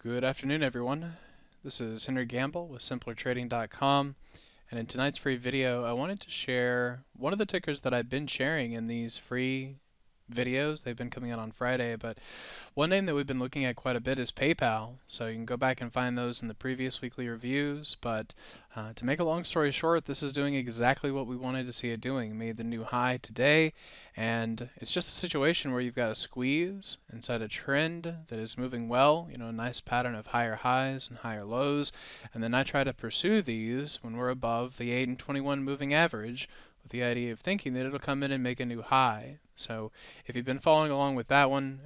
Good afternoon, everyone. This is Henry Gambell with simplertrading.com, and in tonight's free video, I wanted to share one of the tickers that I've been sharing in these free videos. They've been coming out on Friday, but one name that we've been looking at quite a bit is PayPal. So you can go back and find those in the previous weekly reviews. But to make a long story short, this is doing exactly what we wanted to see it doing. It made the new high today, and it's just a situation where you've got a squeeze inside a trend that is moving well, a nice pattern of higher highs and higher lows. And then I try to pursue these when we're above the 8 and 21 moving average, with the idea of thinking that it'll come in and make a new high. So if you've been following along with that one,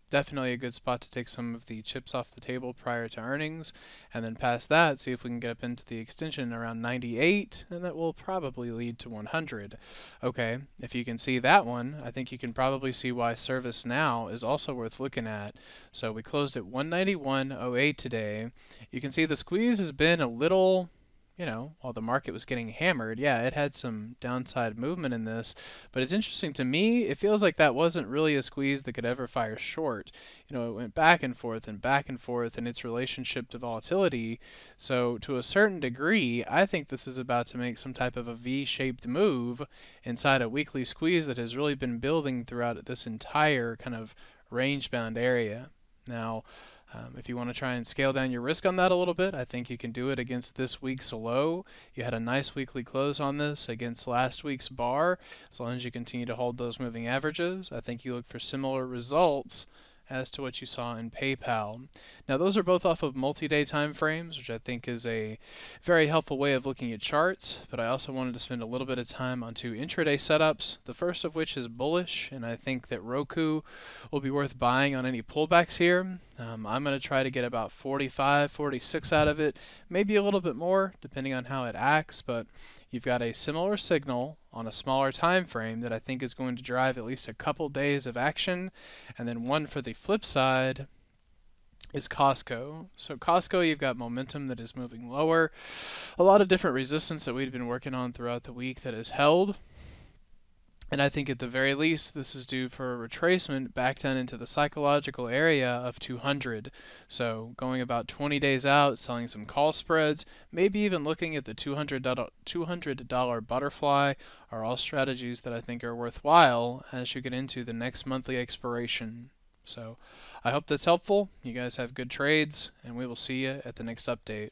definitely a good spot to take some of the chips off the table prior to earnings, and then past that, see if we can get up into the extension around 98, and that will probably lead to 100. Okay, if you can see that one, I think you can probably see why Service Now is also worth looking at. So we closed at 191.08 today. You can see the squeeze has been a little, while the market was getting hammered, yeah, it had some downside movement in this, but it's interesting to me, it feels like that wasn't really a squeeze that could ever fire short. It went back and forth in its relationship to volatility. So to a certain degree, I think this is about to make some type of a V-shaped move inside a weekly squeeze that has really been building throughout this entire kind of range-bound area. Now, if you want to try and scale down your risk on that a little bit, I think you can do it against this week's low. You had a nice weekly close on this against last week's bar. As long as you continue to hold those moving averages, I think you look for similar results as to what you saw in PayPal. Now those are both off of multi-day time frames, which I think is a very helpful way of looking at charts, but I also wanted to spend a little bit of time on two intraday setups, the first of which is bullish, and I think that Roku will be worth buying on any pullbacks here. I'm going to try to get about 45, 46 out of it, maybe a little bit more depending on how it acts, but you've got a similar signal on a smaller time frame that I think is going to drive at least a couple days of action. And then one for the flip side is Costco. So Costco, you've got momentum that is moving lower, a lot of different resistance that we've been working on throughout the week that is held. And I think at the very least, this is due for a retracement back down into the psychological area of 200. So going about 20 days out, selling some call spreads, maybe even looking at the $200 butterfly are all strategies that I think are worthwhile as you get into the next monthly expiration. So I hope that's helpful. You guys have good trades, and we will see you at the next update.